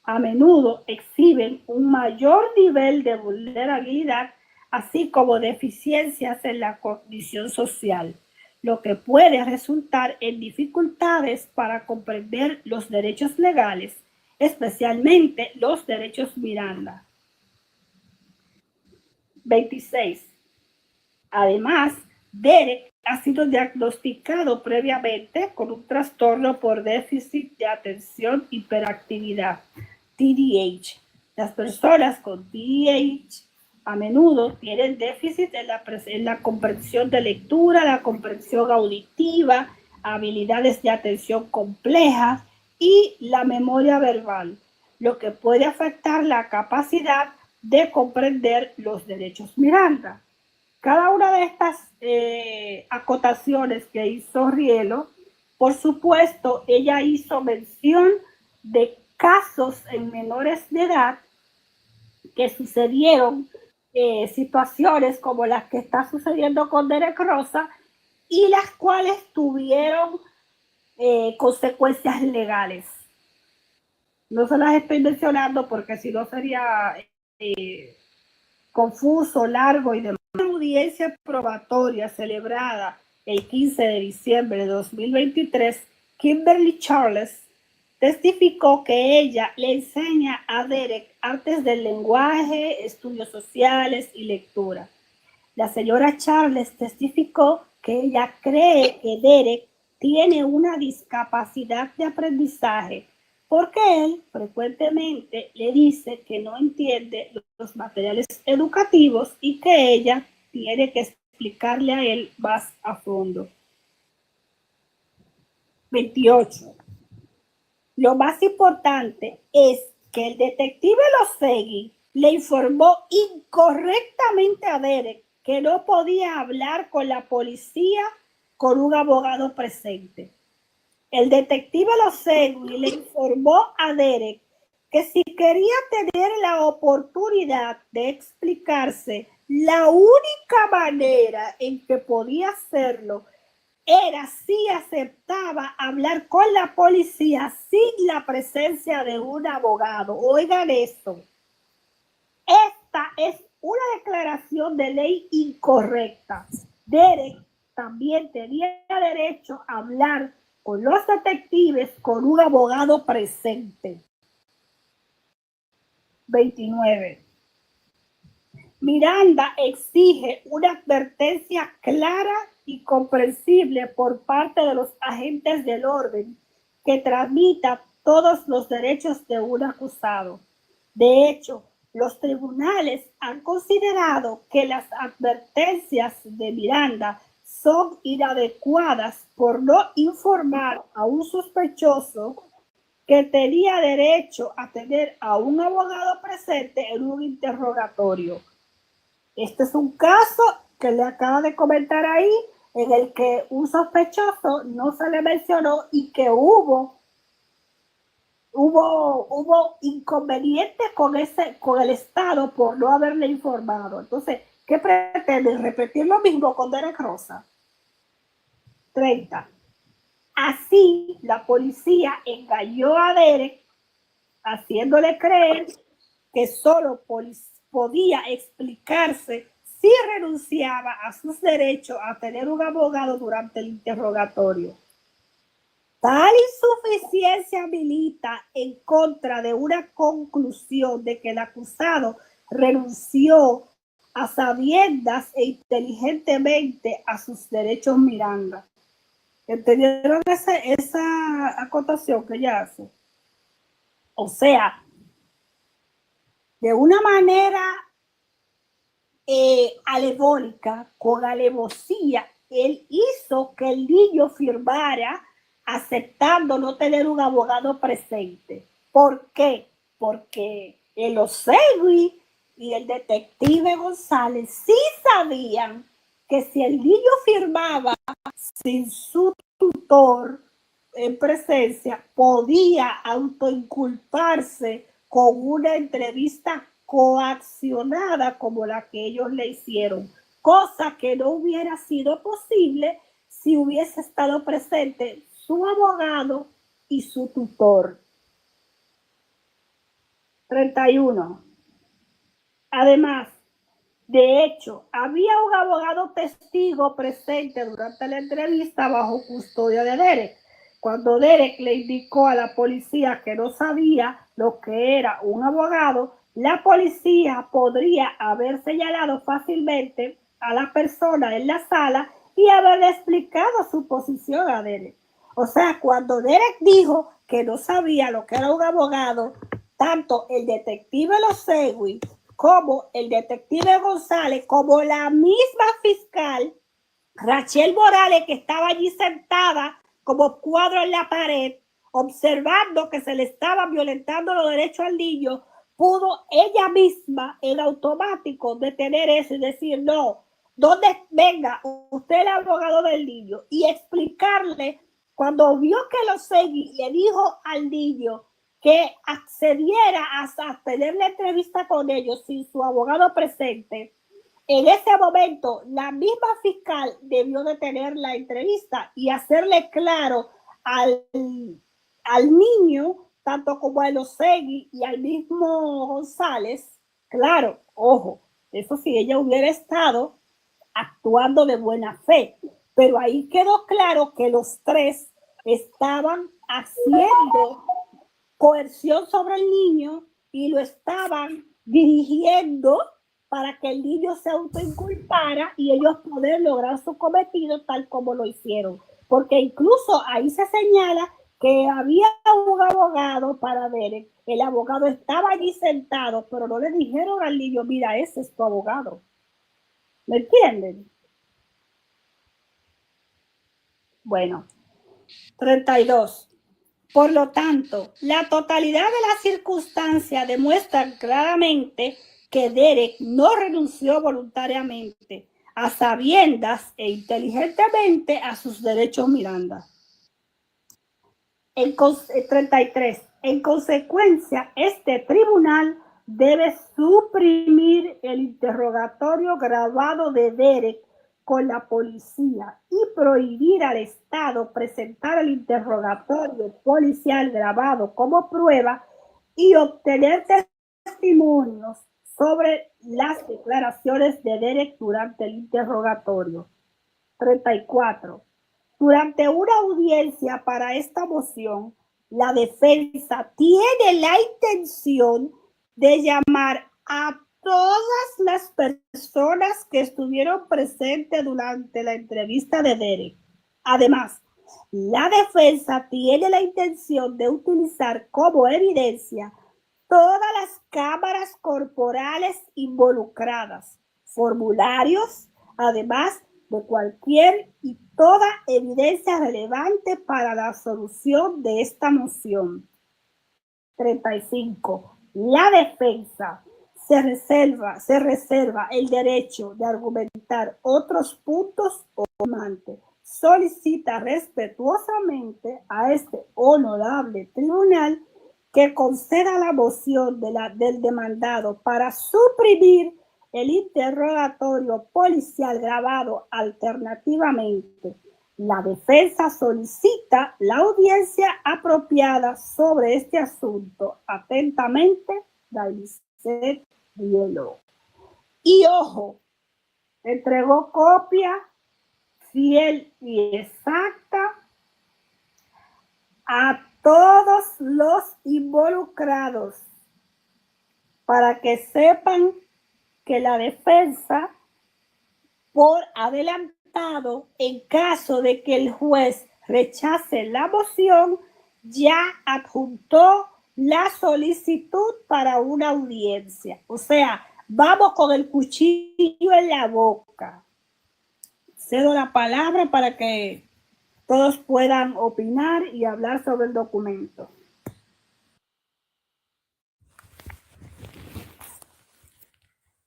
a menudo exhiben un mayor nivel de vulnerabilidad, así como deficiencias en la cognición social, lo que puede resultar en dificultades para comprender los derechos legales, especialmente los derechos Miranda. 26. Además, Derek ha sido diagnosticado previamente con un trastorno por déficit de atención hiperactividad, TDAH. Las personas con TDAH a menudo tienen déficit en la comprensión de lectura, la comprensión auditiva, habilidades de atención complejas y la memoria verbal, lo que puede afectar la capacidad de comprender los derechos Miranda. Cada una de estas acotaciones que hizo Rielo, por supuesto, ella hizo mención de casos en menores de edad que sucedieron, situaciones como las que está sucediendo con Derek Rosa y las cuales tuvieron consecuencias legales. No se las estoy mencionando porque si no sería confuso, largo y demás. Una audiencia probatoria celebrada el 15 de diciembre de 2023, Kimberly Charles testificó que ella le enseña a Derek artes del lenguaje, estudios sociales y lectura. La señora Charles testificó que ella cree que Derek tiene una discapacidad de aprendizaje porque él frecuentemente le dice que no entiende los materiales educativos y que ella tiene que explicarle a él más a fondo. 28. Lo más importante es que el detective Losegui le informó incorrectamente a Derek que no podía hablar con la policía con un abogado presente. El detective Losegui le informó a Derek que si quería tener la oportunidad de explicarse, la única manera en que podía hacerlo era si aceptaba hablar con la policía sin la presencia de un abogado. Oigan esto. Esta es una declaración de ley incorrecta. Derek también tenía derecho a hablar con los detectives con un abogado presente. 29. Miranda exige una advertencia clara y comprensible por parte de los agentes del orden que transmita todos los derechos de un acusado. De hecho, los tribunales han considerado que las advertencias de Miranda son inadecuadas por no informar a un sospechoso que tenía derecho a tener a un abogado presente en un interrogatorio. Este es un caso que le acaba de comentar ahí, en el que un sospechoso no se le mencionó y que hubo inconveniente con el Estado por no haberle informado. Entonces, ¿qué pretenden? ¿Repetir lo mismo con Derek Rosa? 30. Así, la policía engañó a Derek, haciéndole creer que solo podía explicarse si renunciaba a sus derechos a tener un abogado durante el interrogatorio. Tal insuficiencia milita en contra de una conclusión de que el acusado renunció a sabiendas e inteligentemente a sus derechos Miranda. ¿Entendieron esa acotación que ella hace? O sea, de una manera alebólica, con alevosía, él hizo que el niño firmara aceptando no tener un abogado presente. ¿Por qué? Porque el Osegui y el detective González sí sabían que si el niño firmaba sin su tutor en presencia, podía autoinculparse con una entrevista coaccionada como la que ellos le hicieron, cosa que no hubiera sido posible si hubiese estado presente su abogado y su tutor. 31. Además, de hecho, había un abogado testigo presente durante la entrevista bajo custodia de Derek. Cuando Derek le indicó a la policía que no sabía lo que era un abogado, la policía podría haber señalado fácilmente a la persona en la sala y haberle explicado su posición a Derek. O sea, cuando Derek dijo que no sabía lo que era un abogado, tanto el detective Losegui como el detective González, como la misma fiscal Rachel Morales, que estaba allí sentada como cuadro en la pared, observando que se le estaba violentando los derechos al niño, pudo ella misma en automático detener eso y decir, no, ¿dónde venga usted el abogado del niño? Y explicarle, cuando vio que Losegui le dijo al niño que accediera a tener la entrevista con ellos sin su abogado presente, en ese momento la misma fiscal debió detener la entrevista y hacerle claro al niño, tanto como a Losegui y al mismo González, claro, ojo, eso sí, ella hubiera estado actuando de buena fe, pero ahí quedó claro que los tres estaban haciendo coerción sobre el niño y lo estaban dirigiendo para que el niño se autoinculpara y ellos poder lograr su cometido tal como lo hicieron. Porque incluso ahí se señala que había un abogado para ver, el abogado estaba allí sentado, pero no le dijeron al niño, mira, ese es tu abogado. ¿Me entienden? Bueno, 32. Por lo tanto, la totalidad de las circunstancias demuestran claramente que Derek no renunció voluntariamente, a sabiendas e inteligentemente a sus derechos Miranda. 33. En consecuencia, este tribunal debe suprimir el interrogatorio grabado de Derek con la policía y prohibir al Estado presentar el interrogatorio policial grabado como prueba y obtener testimonios sobre las declaraciones de Derek durante el interrogatorio. 34. Durante una audiencia para esta moción, la defensa tiene la intención de llamar a todas las personas que estuvieron presentes durante la entrevista de Derek. Además, la defensa tiene la intención de utilizar como evidencia todas las cámaras corporales involucradas, formularios, además de cualquier y toda evidencia relevante para la solución de esta moción. 35. La defensa se reserva el derecho de argumentar otros puntos o amantes. Solicita respetuosamente a este honorable tribunal que conceda la moción del demandado para suprimir el interrogatorio policial grabado alternativamente. La defensa solicita la audiencia apropiada sobre este asunto. Atentamente, Daisy Rielo. Y ojo, entregó copia fiel y exacta a todos los involucrados para que sepan que la defensa, por adelantado, en caso de que el juez rechace la moción, ya adjuntó la solicitud para una audiencia. O sea, vamos con el cuchillo en la boca. Cedo la palabra para que todos puedan opinar y hablar sobre el documento.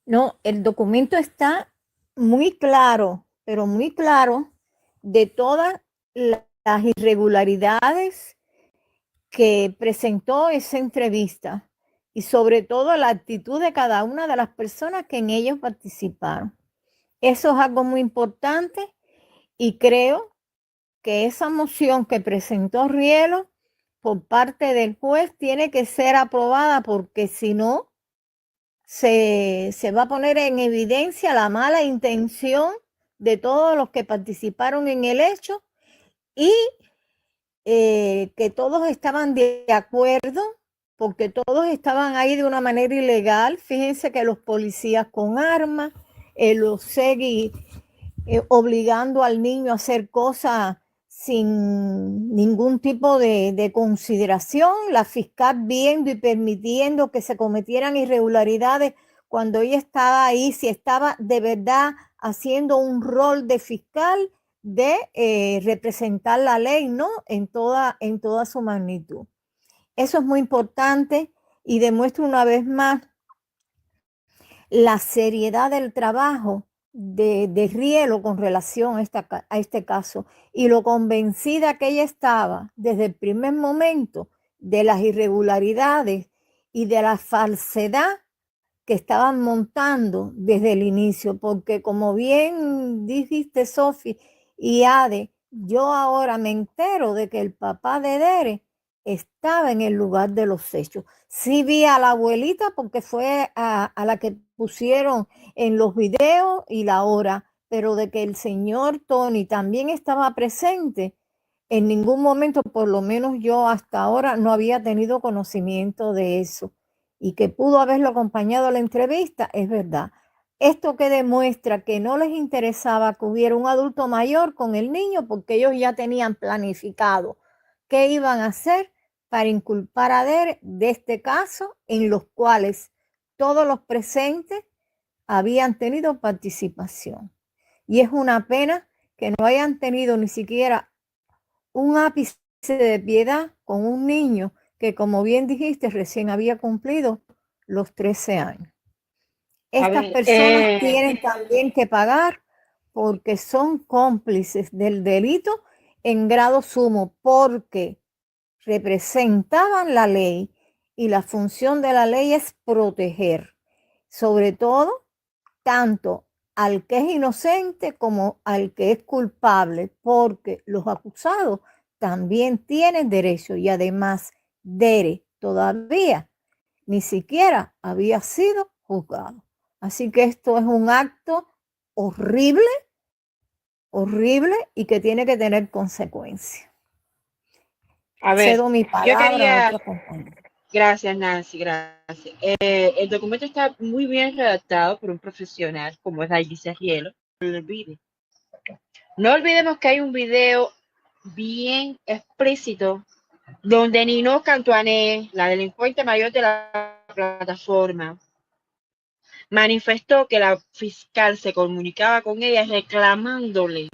No, el documento está muy claro, pero muy claro de todas las irregularidades que presentó esa entrevista y sobre todo la actitud de cada una de las personas que en ellos participaron. Eso es algo muy importante y creo que esa moción que presentó Rielo por parte del juez tiene que ser aprobada porque si no, se va a poner en evidencia la mala intención de todos los que participaron en el hecho y que todos estaban de acuerdo porque todos estaban ahí de una manera ilegal. Fíjense que los policías con armas, los seguí obligando al niño a hacer cosas sin ningún tipo de consideración, la fiscal viendo y permitiendo que se cometieran irregularidades cuando ella estaba ahí, si estaba de verdad haciendo un rol de fiscal de representar la ley, ¿no? En toda su magnitud. Eso es muy importante y demuestra una vez más la seriedad del trabajo de Rielo con relación a este caso y lo convencida que ella estaba desde el primer momento de las irregularidades y de la falsedad que estaban montando desde el inicio, porque como bien dijiste, Sofi y Ade, yo ahora me entero de que el papá de Derek estaba en el lugar de los hechos. Sí vi a la abuelita porque fue a la que pusieron en los videos y la hora, pero de que el señor Tony también estaba presente, en ningún momento, por lo menos yo hasta ahora, no había tenido conocimiento de eso. Y que pudo haberlo acompañado a la entrevista, es verdad. Esto que demuestra que no les interesaba que hubiera un adulto mayor con el niño porque ellos ya tenían planificado qué iban a hacer para inculpar a Derek de este caso en los cuales todos los presentes habían tenido participación. Y es una pena que no hayan tenido ni siquiera un ápice de piedad con un niño que, como bien dijiste, recién había cumplido los 13 años. Estas personas tienen también que pagar porque son cómplices del delito en grado sumo, porque representaban la ley y la función de la ley es proteger, sobre todo, tanto al que es inocente como al que es culpable, porque los acusados también tienen derecho y además Derek todavía ni siquiera había sido juzgado. Así que esto es un acto horrible, horrible y que tiene que tener consecuencias. A ver, Cedo mi yo palabra a quería, otros compañeros. gracias Nancy, gracias. El documento está muy bien redactado por un profesional como es Daisy Rielo. No lo olvide. No olvidemos que hay un video bien explícito donde Ninós Cantuané, la delincuente mayor de la plataforma, manifestó que la fiscal se comunicaba con ella reclamándole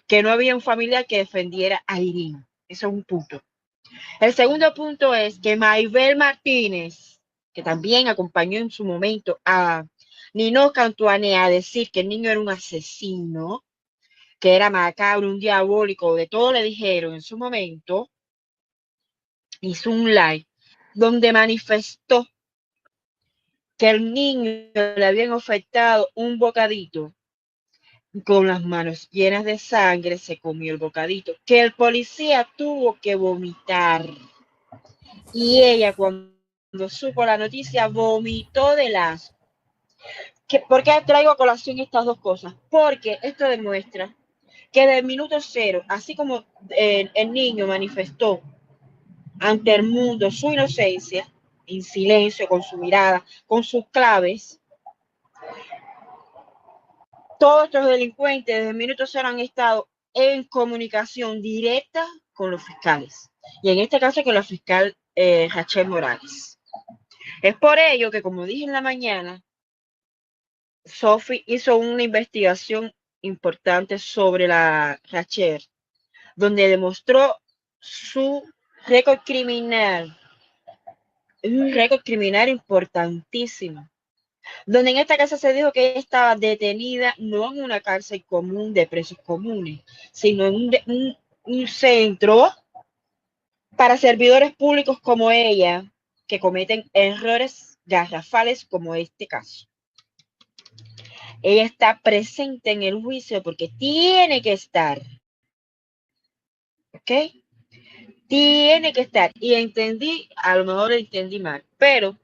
que no había un familiar que defendiera a Irina. Eso es un punto. El segundo punto es que Maybel Martínez, que también acompañó en su momento a Ninós Cantuané a decir que el niño era un asesino, que era macabro, un diabólico, de todo le dijeron en su momento, hizo un live donde manifestó que el niño le habían ofertado un bocadito con las manos llenas de sangre, se comió el bocadito, que el policía tuvo que vomitar. Y ella, cuando supo la noticia, vomitó del asco. ¿Por qué traigo a colación estas dos cosas? Porque esto demuestra que desde el minuto cero, así como el niño manifestó ante el mundo su inocencia, en silencio, con su mirada, con sus claves, todos estos delincuentes desde el minuto cero han estado en comunicación directa con los fiscales, y en este caso con la fiscal Rachel Morales. Es por ello que, como dije en la mañana, Sophie hizo una investigación importante sobre la Rachel, donde demostró su récord criminal, un récord criminal importantísimo, donde en esta casa se dijo que ella estaba detenida no en una cárcel común de presos comunes, sino en un centro para servidores públicos como ella, que cometen errores garrafales como este caso. Ella está presente en el juicio porque tiene que estar, ¿ok? Tiene que estar. Y entendí, a lo mejor entendí mal, pero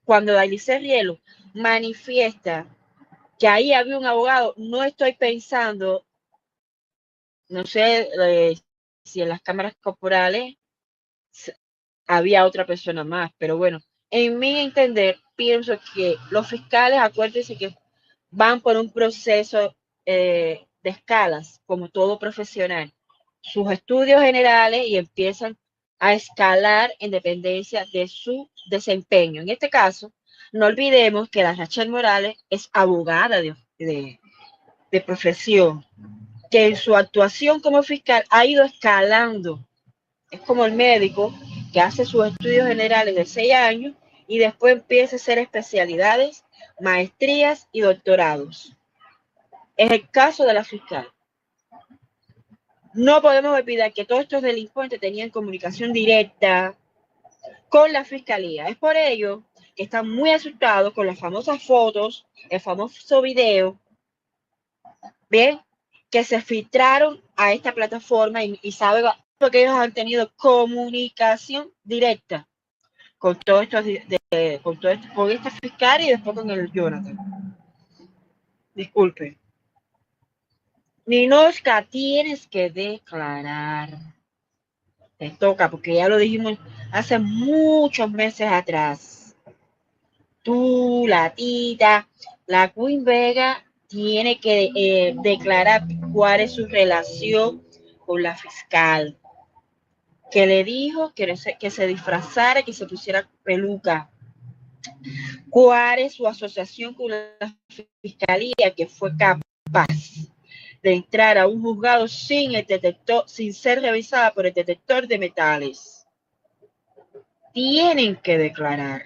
cuando Dailice Rielo manifiesta que ahí había un abogado, no estoy pensando, no sé si en las cámaras corporales había otra persona más, pero bueno, en mi entender, pienso que los fiscales, acuérdense que van por un proceso de escalas, como todo profesional, sus estudios generales, y empiezan a escalar en dependencia de su desempeño. En este caso, no olvidemos que la Rachel Morales es abogada de profesión, que en su actuación como fiscal ha ido escalando. Es como el médico que hace sus estudios generales de 6 años y después empieza a hacer especialidades, maestrías y doctorados. Es el caso de la fiscal. No podemos olvidar que todos estos delincuentes tenían comunicación directa con la fiscalía. Es por ello que están muy asustados con las famosas fotos, el famoso video, bien, que se filtraron a esta plataforma y saben porque ellos han tenido comunicación directa con todo esto, con este fiscal y después con el Jonathan. Disculpe. Ninoshka, tienes que declarar. Te toca, porque ya lo dijimos hace muchos meses atrás. Tú, la tita, la Queen Vega tiene que declarar cuál es su relación con la fiscal, que le dijo que se disfrazara, que se pusiera peluca. ¿Cuál es su asociación con la fiscalía, que fue capaz de entrar a un juzgado sin ser revisada por el detector de metales? Tienen que declarar,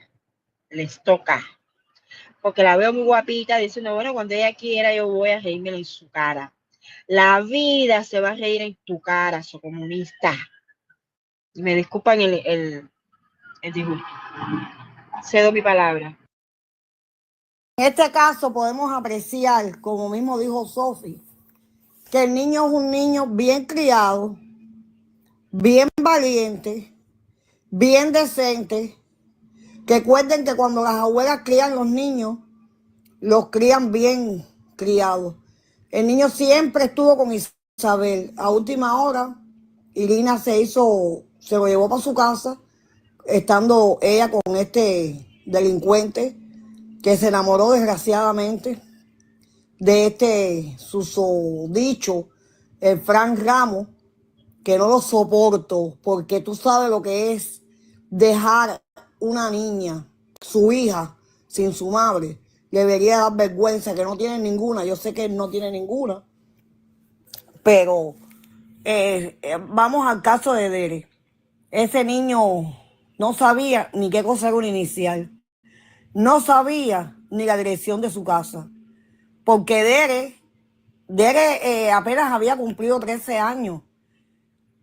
les toca, porque la veo muy guapita diciendo, bueno, cuando ella quiera yo voy a reírme en su cara. La vida se va a reír en tu cara, so comunista. Me disculpan el disgusto. Cedo mi palabra. En este caso podemos apreciar, como mismo dijo Sophie, que el niño es un niño bien criado, bien valiente, bien decente, Recuerden que cuando las abuelas crían los niños, los crían bien criados. El niño siempre estuvo con Isabel. A última hora, Irina se lo llevó para su casa, estando ella con este delincuente que se enamoró desgraciadamente de este susodicho, el Frank Ramos, que no lo soporto, porque tú sabes lo que es dejar una niña, su hija, sin su madre. Le debería dar vergüenza, que no tiene ninguna. Yo sé que él no tiene ninguna, pero vamos al caso de Dere. Ese niño no sabía ni qué cosa era un inicial. No sabía ni la dirección de su casa. Porque Dere apenas había cumplido 13 años.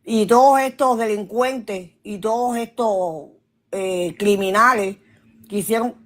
Y todos estos delincuentes y todos estos criminales quisieron